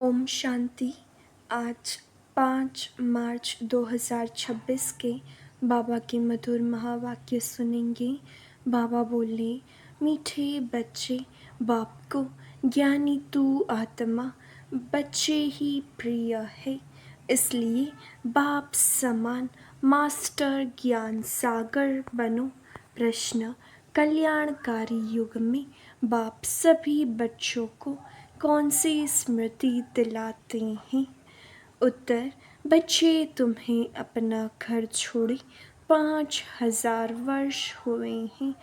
ओम शांति। आज 5 मार्च 2026 के बाबा के मधुर महावाक्य सुनेंगे। बाबा बोले, मीठे बच्चे, बाप को ज्ञानी तू आत्मा बच्चे ही प्रिय है, इसलिए बाप समान मास्टर ज्ञान सागर बनो। प्रश्न, कल्याणकारी युग में बाप सभी बच्चों को कौन सी स्मृति दिलाते हैं? उत्तर, बच्चे, तुम्हें अपना घर छोड़े 5000 वर्ष हुए हैं।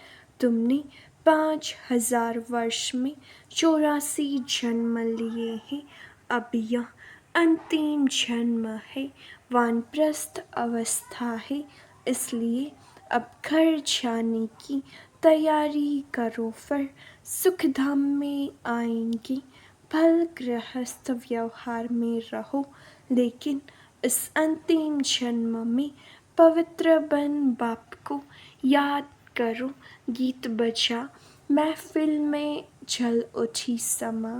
तुमने 5000 वर्ष में 84 जन्म लिए हैं। अब यह अंतिम जन्म है, वानप्रस्थ अवस्था है, इसलिए अब घर जाने की तैयारी करो, फिर सुखधाम में आएंगे। फल गृहस्थ व्यवहार में रहो, लेकिन इस अंतिम जन्म में पवित्र बन बाप को याद करो। गीत बजा, महफिल में जल उठी समा।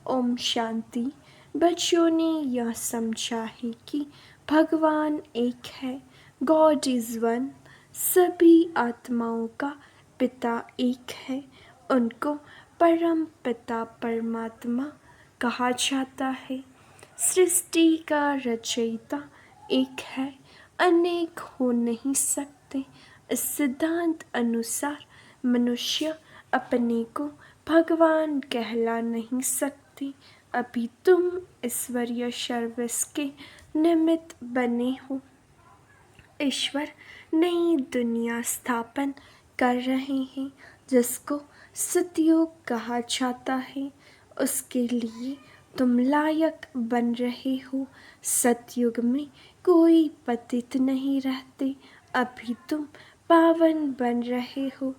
ओम शांति। बच्चों ने यह समझा है कि भगवान एक है, गॉड इज़ वन। सभी आत्माओं का पिता एक है, उनको परम पिता परमात्मा कहा जाता है। सृष्टि का रचयिता एक है, अनेक हो नहीं सकते। इस सिद्धांत अनुसार मनुष्य अपने को भगवान कहला नहीं सकते। अभी तुम ईश्वरीय सर्विस के निमित्त बने हो। ईश्वर नई दुनिया स्थापन कर रहे हैं, जिसको सतयुग कहा जाता है। उसके लिए तुम लायक बन रहे हो। सतयुग में कोई पतित नहीं रहते। अभी तुम पावन बन रहे हो।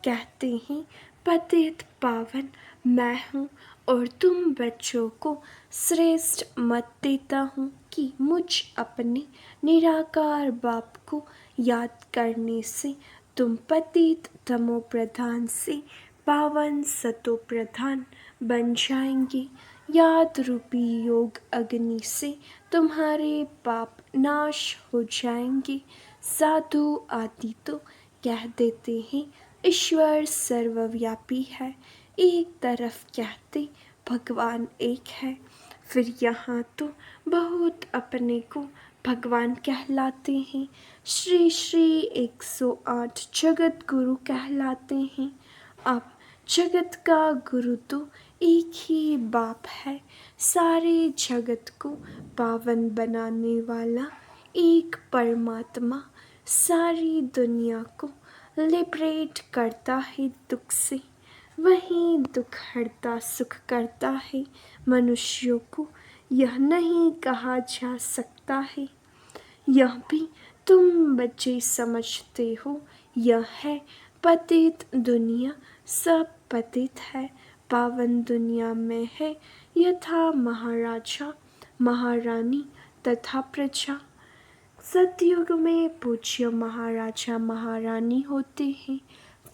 कहते हैं पतित पावन मैं हूँ, और तुम बच्चों को श्रेष्ठ मत देता हूँ कि मुझ अपने निराकार बाप को याद करने से तुम पतित तमो प्रधान से पावन सतो प्रधान बन जाएंगे। याद रूपी योग अग्नि से तुम्हारे पाप नाश हो जाएंगे। साधु आदि तो कह देते हैं ईश्वर सर्वव्यापी है, एक तरफ कहते भगवान एक है, फिर यहाँ तो बहुत अपने को भगवान कहलाते हैं। श्री श्री 108 जगत गुरु कहलाते हैं। अब जगत का गुरु तो एक ही बाप है। सारे जगत को पावन बनाने वाला एक परमात्मा सारी दुनिया को लिबरेट करता है दुख से, वही दुख हरता सुख करता है। मनुष्यों को यह नहीं कहा जा सकता है। यह भी तुम बच्चे समझते हो। यह है पतित दुनिया, सब पतित है। पावन दुनिया में है यथा महाराजा महारानी तथा प्रजा। सतयुग में पूज्य महाराजा महारानी होते हैं,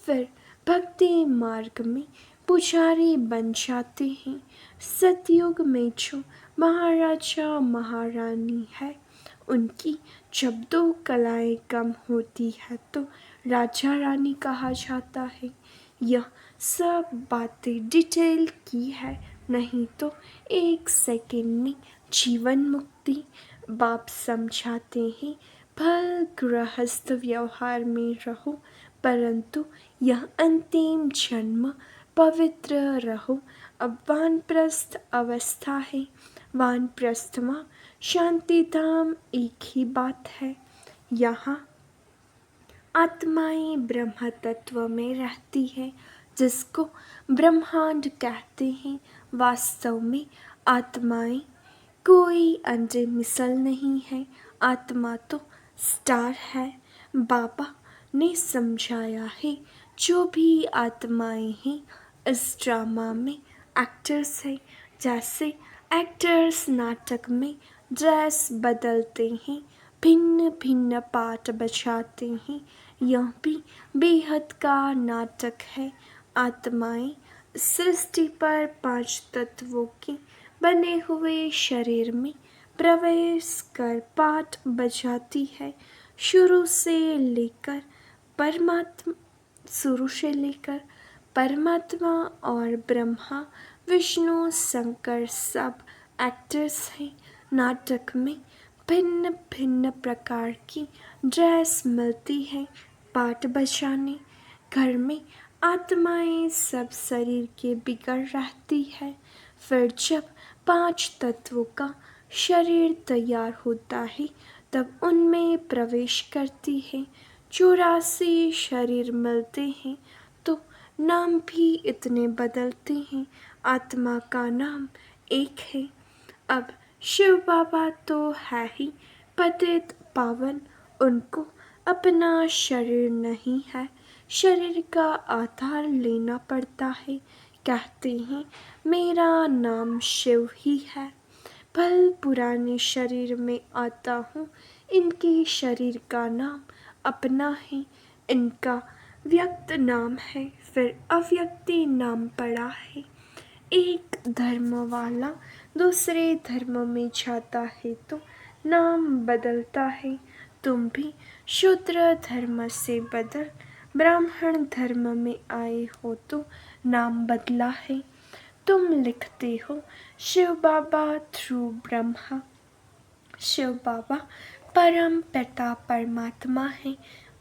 फिर भक्ति मार्ग में पुजारी बन जाते हैं। सतयुग में जो महाराजा महारानी है, उनकी जब 2 कलाएं कम होती है तो राजा रानी कहा जाता है। यह सब बातें डिटेल की है, नहीं तो 1 सेकेंड में जीवन मुक्ति। बाप समझाते हैं फल गृहस्थ व्यवहार में रहो, परंतु यह अंतिम जन्म पवित्र रहो। अब वानप्रस्थ अवस्था है। वानप्रस्थ में शांति धाम एक ही बात है। यहाँ आत्माएं ब्रह्म तत्व में रहती है, जिसको ब्रह्मांड कहते हैं। वास्तव में आत्माएं कोई अंडे मिसल नहीं है। आत्मा तो स्टार है। बाबा ने समझाया है, जो भी आत्माएं हैं इस ड्रामा में एक्टर्स है। जैसे एक्टर्स नाटक में ड्रेस बदलते हैं, भिन्न भिन्न पार्ट बजाते हैं, यह भी बेहद का नाटक है। आत्माएं सृष्टि पर 5 तत्वों के बने हुए शरीर में प्रवेश कर पाठ बजाती है। शुरू से लेकर परमात्मा शुरू से लेकर परमात्मा और ब्रह्मा विष्णु शंकर सब एक्टर्स हैं। नाटक में भिन्न भिन्न प्रकार की ड्रेस मिलती है पाठ बजाने। घर में आत्माएं सब शरीर के बिगड़ रहती है। फिर जब 5 तत्वों का शरीर तैयार होता है तब उनमें प्रवेश करती है। 84 शरीर मिलते हैं तो नाम भी इतने बदलते हैं। आत्मा का नाम एक है। अब शिव बाबा तो है ही पतित पावन, उनको अपना शरीर नहीं है, शरीर का आधार लेना पड़ता है। कहते हैं मेरा नाम शिव ही है। भल पुराने शरीर में आता हूँ, इनके शरीर का नाम अपना है। इनका व्यक्त नाम है, फिर अव्यक्ति नाम पड़ा है। एक धर्म वाला दूसरे धर्म में जाता है तो नाम बदलता है। तुम भी शूद्र धर्म से बदल ब्राह्मण धर्म में आए हो तो नाम बदला है। तुम लिखते हो शिव बाबा थ्रू ब्रह्मा। शिव बाबा परम पिता परमात्मा है,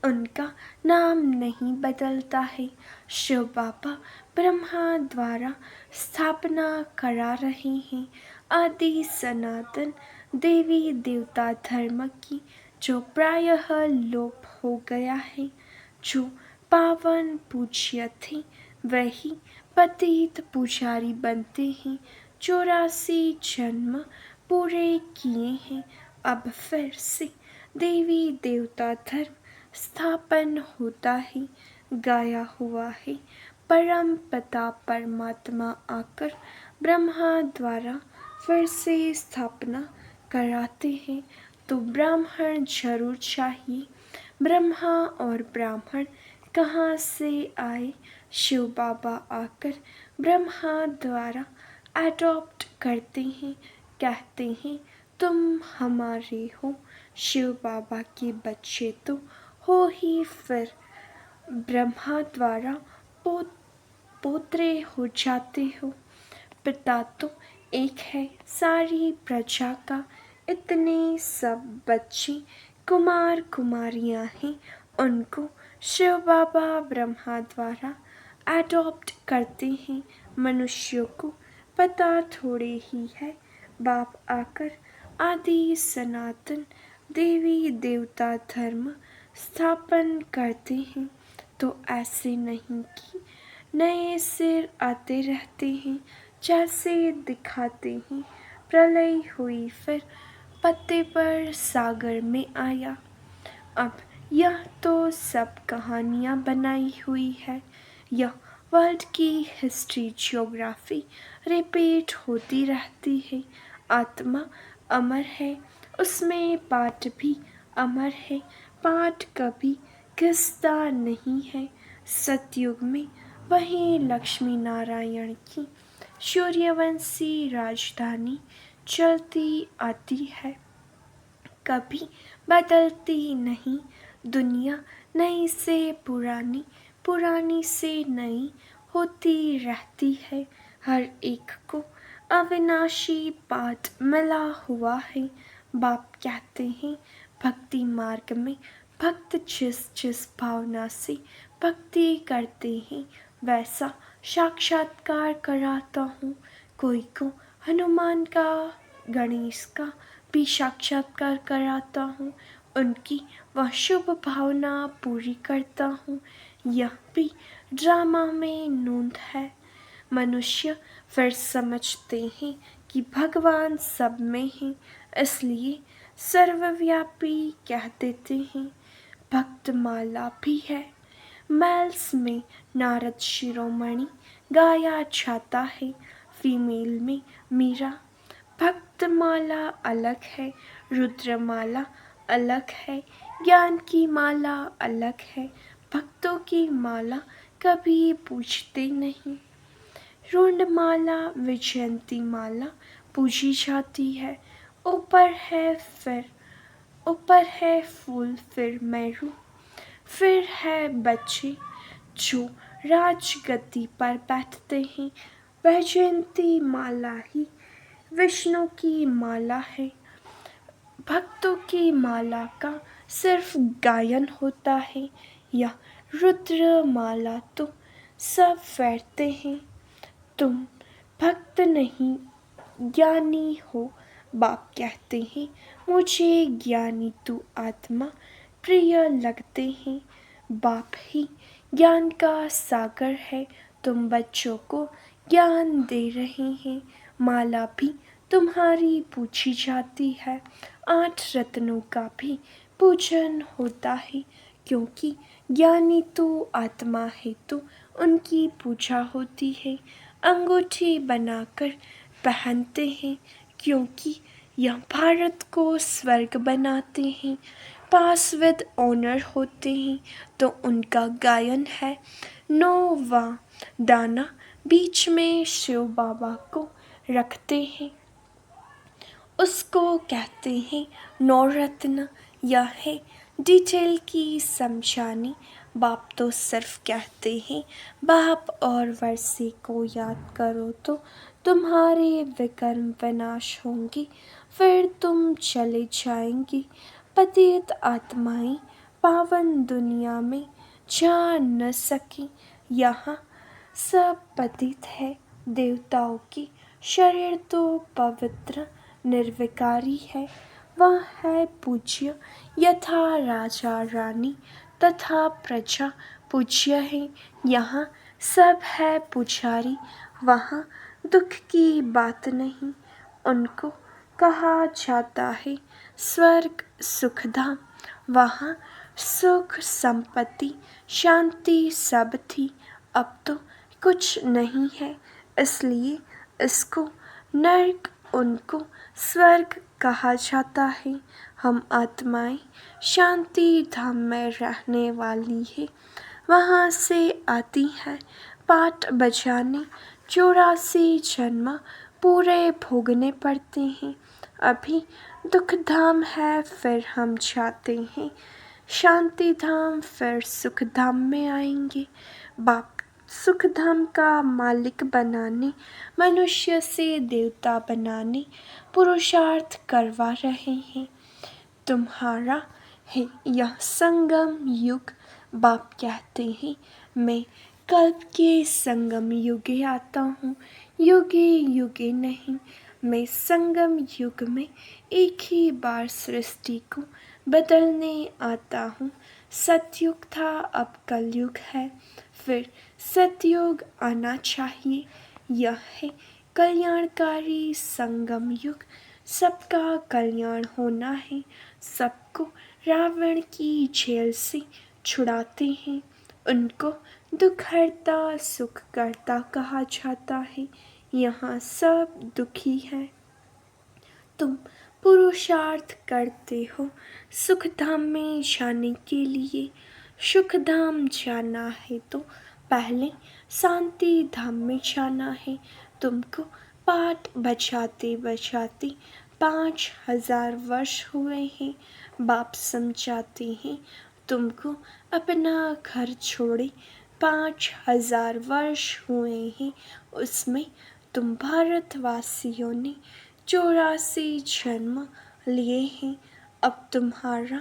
उनका नाम नहीं बदलता है। शिव बाबा ब्रह्मा द्वारा स्थापना करा रहे हैं आदि सनातन देवी देवता धर्म की, जो प्रायः लोप हो गया है। जो पावन पूज्य थे वही पतित पुजारी बनते हैं। 84 जन्म पूरे किए हैं, अब फिर से देवी देवता धर्म स्थापन होता है। गाया हुआ है परम पिता परमात्मा आकर ब्रह्मा द्वारा फिर से स्थापना कराते हैं तो ब्राह्मण जरूर चाहिए। ब्रह्मा और ब्राह्मण कहाँ से आए? शिव बाबा आकर ब्रह्मा द्वारा अडॉप्ट करते हैं, कहते हैं तुम हमारे हो। शिव बाबा के बच्चे तो हो ही, फिर ब्रह्मा द्वारा पोत्रे हो जाते हो। पिता तो एक है सारी प्रजा का, इतने सब बच्चे कुमार कुमारियां हैं, उनको शिव बाबा ब्रह्मा द्वारा अडॉप्ट करते हैं। मनुष्यों को पता थोड़े ही है, बाप आकर आदि सनातन देवी देवता धर्म स्थापन करते हैं। तो ऐसे नहीं कि नए सिर आते रहते हैं, जैसे दिखाते हैं प्रलय हुई फिर पत्ते पर सागर में आया। अब यह तो सब कहानियाँ बनाई हुई है। यह वर्ल्ड की हिस्ट्री ज्योग्राफी रिपीट होती रहती है। आत्मा अमर है, उसमें पाठ भी अमर है। पाठ कभी घिसता नहीं है। सतयुग में वहीं लक्ष्मी नारायण की सूर्यवंशी राजधानी चलती आती है, कभी बदलती नहीं। दुनिया नई से पुरानी, पुरानी से नई होती रहती है। हर एक को अविनाशी पाठ मिला हुआ है। बाप कहते हैं भक्ति मार्ग में भक्त जिस जिस भावना से भक्ति करते हैं वैसा साक्षात्कार कराता हूँ। कोई को हनुमान का, गणेश का भी साक्षात्कार कराता हूँ, उनकी वह शुभ भावना पूरी करता हूँ। यह भी ड्रामा में नोंद है। मनुष्य फिर समझते हैं कि भगवान सब में हैं, इसलिए सर्वव्यापी कह देते हैं। भक्तमाला भी है। मेल्स में नारद शिरोमणि गाया जाता है, फीमेल में मीरा। भक्तमाला अलग है, रुद्रमाला अलग है, ज्ञान की माला अलग है। भक्तों की माला कभी पूछते नहीं। रुंडमाला, विजयंती माला पूजी जाती है। ऊपर है फिर ऊपर है फूल फिर मेरू, फिर है बच्चे जो राजगद्दी पर बैठते हैं। वैजयंती माला ही विष्णु की माला है। भक्तों की माला का सिर्फ गायन होता है। यह रुद्र माला तो सब फेरते हैं। तुम भक्त नहीं ज्ञानी हो, बाप कहते हैं। मुझे ज्ञानी तू आत्मा प्रिय लगते हैं। बाप ही ज्ञान का सागर है, तुम बच्चों को ज्ञान दे रहे हैं। माला भी तुम्हारी पूजी जाती है। 8 रत्नों का भी पूजन होता है, क्योंकि ज्ञानी तो आत्मा है तो उनकी पूजा होती है। अंगूठी बनाकर पहनते हैं, क्योंकि यह भारत को स्वर्ग बनाते हैं। पासविद ऑनर होते हैं तो उनका गायन है। 9वां दाना बीच में शिव बाबा को रखते हैं, उसको कहते हैं नवरत्न। यह है डिटेल की समझानी। बाप तो सिर्फ कहते हैं बाप और वर्षे को याद करो तो तुम्हारे विकर्म विनाश होंगे, फिर तुम चले जाएंगे। पतित आत्माएं पावन दुनिया में जा न सके। यहाँ सब पतित है, देवताओं की शरीर तो पवित्र निर्विकारी है। वह है पूज्य यथा राजा रानी तथा प्रजा पूज्य है। यहाँ सब है पुजारी, वहाँ दुख की बात नहीं। उनको कहा जाता है स्वर्ग सुखधाम। वहाँ सुख संपत्ति शांति सब थी, अब तो कुछ नहीं है, इसलिए इसको नर्क उनको स्वर्ग कहा जाता है। हम आत्माएं शांति धाम में रहने वाली है, वहाँ से आती है पाठ बजाने। 84 जन्म पूरे भोगने पड़ते हैं। अभी दुख धाम है, फिर हम जाते हैं शांति धाम, फिर सुख धाम में आएंगे। बाप सुख धाम का मालिक बनाने, मनुष्य से देवता बनाने पुरुषार्थ करवा रहे हैं। तुम्हारा है यह संगम युग। बाप कहते हैं मैं कल्प के संगम युगे आता हूँ, युगे युगे नहीं। मैं संगम युग में एक ही बार सृष्टि को बदलने आता हूँ। सतयुग था, अब कलयुग है, फिर सतयुग आना चाहिए। यह है कल्याणकारी संगम युग, सबका कल्याण होना है। सबको रावण की जेल से छुड़ाते हैं, उनको दुख हरता सुख करता कहा जाता है। यहाँ सब दुखी हैं। तुम पुरुषार्थ करते हो सुख धाम में जाने के लिए। सुख धाम जाना है तो पहले शांति धाम में जाना है। तुमको पाठ बजाते बजाते 5000 वर्ष हुए हैं। बाप समझाते हैं तुमको अपना घर छोड़े 5000 वर्ष हुए हैं। उसमें तुम भारतवासियों ने 84 जन्म लिए हैं। अब तुम्हारा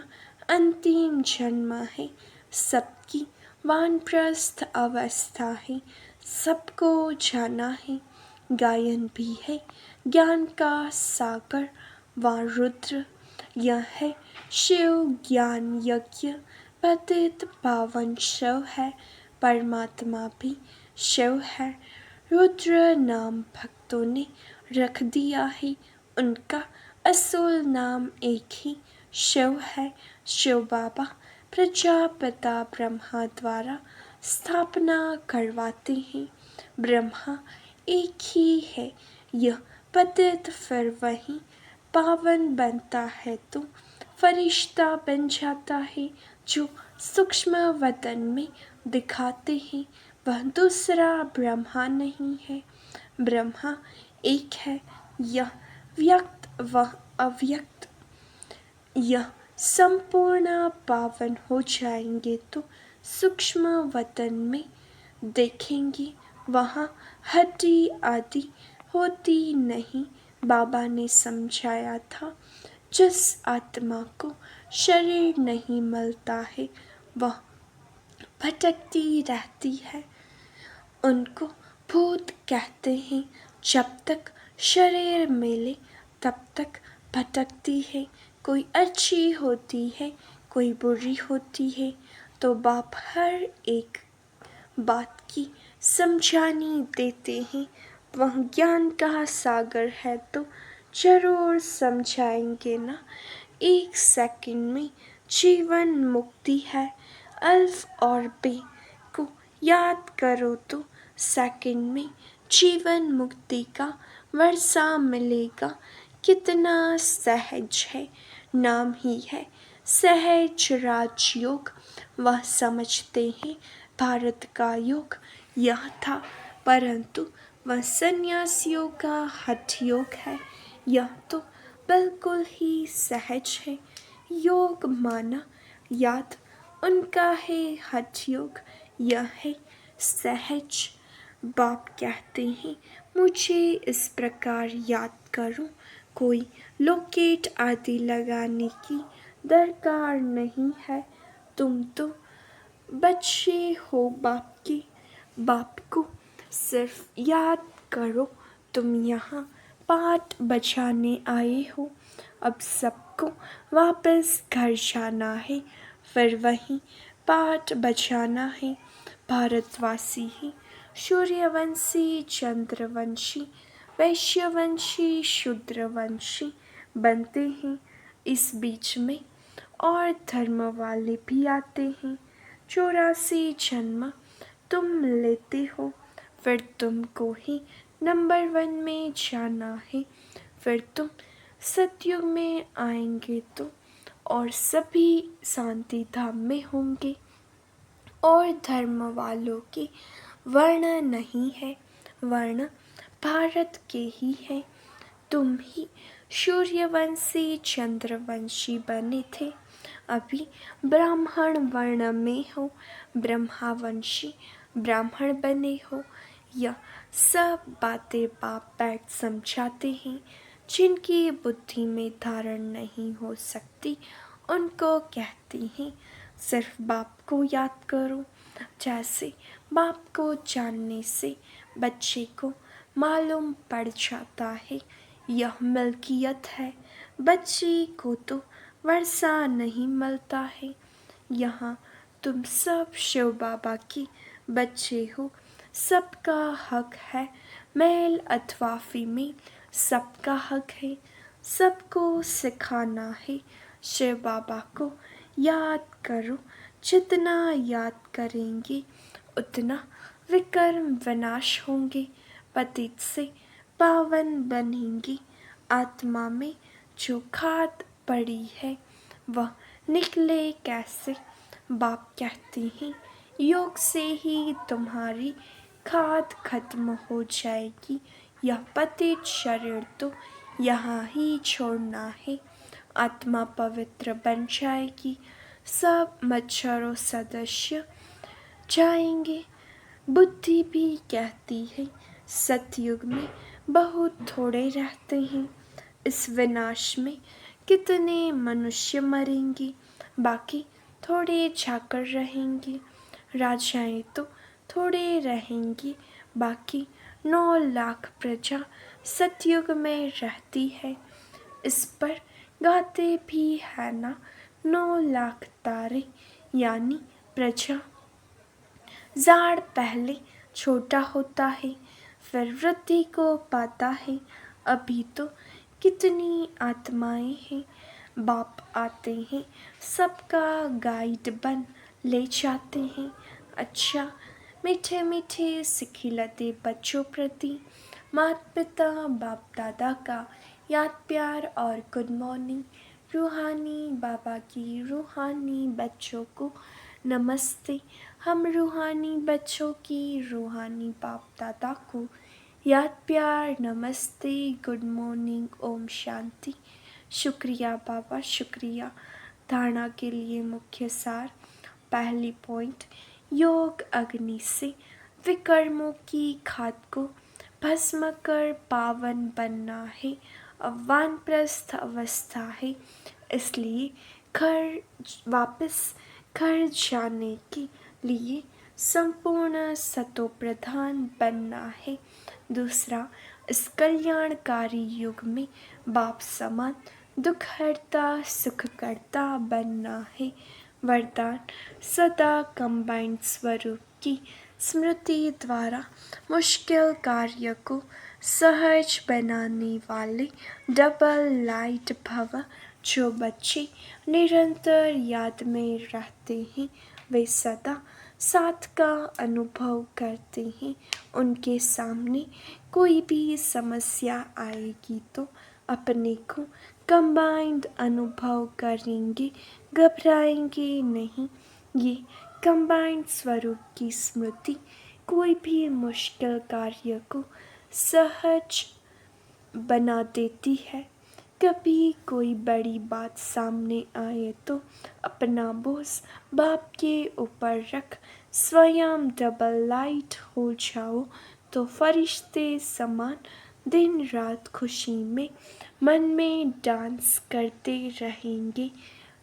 अंतिम जन्म है। सबकी वानप्रस्थ अवस्था है, सबको जाना है। गायन भी है ज्ञान का सागर व रुद्र। यह है शिव ज्ञान यज्ञ, पतित पावन शिव है, परमात्मा भी शिव है। रुद्र नाम भक्तों ने रख दिया है, उनका असल नाम एक ही शिव है। शिव बाबा प्रजापिता ब्रह्मा द्वारा स्थापना करवाते हैं। ब्रह्मा एक ही है, यह पतित फिर वही पावन बनता है तो फरिश्ता बन जाता है। जो सूक्ष्म वतन में दिखाते हैं वह दूसरा ब्रह्मा नहीं है। ब्रह्मा एक है, यह व्यक्त व अव्यक्त, यह संपूर्ण पावन हो जाएंगे तो सूक्ष्म वतन में देखेंगे वहाँ हड्डी आदि होती नहीं। बाबा ने समझाया था जिस आत्मा को शरीर नहीं मिलता है वह भटकती रहती है। उनको भूत कहते हैं। जब तक शरीर मिले तब तक भटकती है। कोई अच्छी होती है, कोई बुरी होती है, तो बाप हर एक बात की समझानी देते हैं। वह ज्ञान का सागर है तो जरूर समझाएंगे ना। 1 सेकंड में जीवन मुक्ति है। अल्फ और बे को याद करो तो सेकंड में जीवन मुक्ति का वर्षा मिलेगा। कितना सहज है, नाम ही है सहज राजयोग। वह समझते हैं भारत का योग यह था, परंतु वह सन्यासियों का हठ योग है। यह तो बिल्कुल ही सहज है। योग माना याद उनका है, हठ योग यह है सहज। बाप कहते हैं मुझे इस प्रकार याद करो, कोई लोकेट आदि लगाने की दरकार नहीं है। तुम तो बच्चे हो बाप के, बाप को सिर्फ याद करो। तुम यहाँ पाठ बजाने आए हो, अब सबको वापस घर जाना है, फिर वहीं पाठ बजाना है। भारतवासी ही सूर्यवंशी, चंद्रवंशी, वैश्यवंशी, शूद्रवंशी बनते हैं। इस बीच में और धर्म वाले भी आते हैं। 84 जन्म तुम लेते हो, फिर तुमको ही नंबर 1 में जाना है। फिर तुम सतयुग में आएंगे तो और सभी शांति धाम में होंगे। और धर्म वालों के वर्ण नहीं है, वर्ण भारत के ही है। तुम ही सूर्यवंशी, चंद्रवंशी बने थे, अभी ब्राह्मण वर्ण में हो। ब्रह्मावंशी ब्राह्मण बने हो। यह सब बातें बाप बैठ समझाते हैं। जिनकी बुद्धि में धारण नहीं हो सकती उनको कहती हैं सिर्फ बाप को याद करो। जैसे बाप को जानने से बच्चे को मालूम पड़ जाता है यह मिल्कियत है। बच्चे को तो वर्षा नहीं मिलता है। यहाँ तुम सब शिव बाबा के बच्चे हो, सबका हक है। मेल अथवा फीमेल सबका हक है। सबको सिखाना है शिव बाबा को याद करो। जितना याद करेंगे उतना विकर्म विनाश होंगे, पतित से पावन बनेंगे। आत्मा में जो खाद पड़ी है वह निकले कैसे? बाप कहते हैं योग से ही तुम्हारी खाद खत्म हो जाएगी। यह पतित शरीर तो यहाँ ही छोड़ना है। आत्मा पवित्र बन जाएगी। सब मच्छरों सदस्य जाएंगे। बुद्धि भी कहती है सतयुग में बहुत थोड़े रहते हैं। इस विनाश में कितने मनुष्य मरेंगे, बाकी थोड़े जाकर रहेंगे। राजाएं तो थोड़े रहेंगी, बाकी 9 लाख प्रजा सतयुग में रहती है। इस पर गाते भी है ना 9 लाख तारे, यानी प्रजा। जाड़ पहले छोटा होता है, फिर वृद्धि को पाता है। अभी तो कितनी आत्माएं हैं। बाप आते हैं, सबका गाइड बन ले जाते हैं। अच्छा मीठे मीठे सिखिलते बच्चों प्रति माता पिता बाप दादा का याद प्यार और गुड मॉर्निंग। रूहानी बाबा की रूहानी बच्चों को नमस्ते। हम रूहानी बच्चों की रूहानी बाप दादा को याद प्यार नमस्ते गुड मॉर्निंग ओम शांति। शुक्रिया बाबा शुक्रिया। धारणा के लिए मुख्य सार। पहली पॉइंट, योग अग्नि से विकर्मों की खाद को भस्म कर पावन बनना है। वानप्रस्थ अवस्था है, इसलिए वापस घर जाने के लिए संपूर्ण सतोप्रधान बनना है। दूसरा, इस कल्याणकारी युग में बाप समान दुख हरता सुख करता बनना है। वरदान, सदा कंबाइंड स्वरूप की स्मृति द्वारा मुश्किल कार्य को सहज बनाने वाले डबल लाइट भव। जो बच्चे निरंतर याद में रहते हैं वे सदा साथ का अनुभव करते हैं। उनके सामने कोई भी समस्या आएगी तो अपने को कंबाइंड अनुभव करेंगे, घबराएंगे नहीं। ये कंबाइंड स्वरूप की स्मृति कोई भी मुश्किल कार्य को सहज बना देती है। कभी कोई बड़ी बात सामने आए तो अपना बोझ बाप के ऊपर रख स्वयं डबल लाइट हो जाओ तो फरिश्ते समान दिन रात खुशी में मन में डांस करते रहेंगे।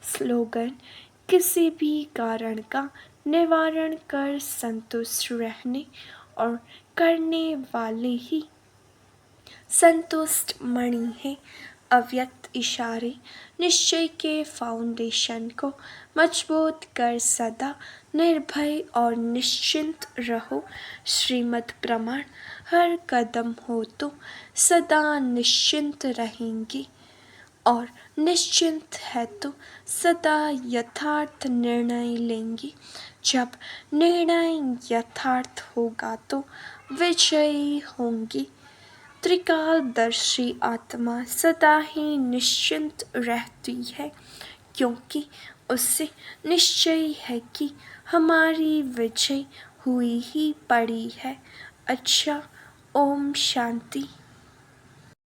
स्लोगन, किसी भी कारण का निवारण कर संतुष्ट रहने और करने वाले ही संतुष्ट मणि है। अव्यक्त इशारे, निश्चय के फाउंडेशन को मजबूत कर सदा निर्भय और निश्चिंत रहो। श्रीमद् प्रमाण, हर कदम हो तो सदा निश्चिंत रहेंगे और निश्चिंत है तो सदा यथार्थ निर्णय लेंगे। जब निर्णय यथार्थ होगा तो विजयी होंगे। त्रिकालदर्शी आत्मा सदा ही निश्चिंत रहती है, क्योंकि उससे निश्चय है कि हमारी विजय हुई ही पड़ी है। अच्छा, ओम शांति।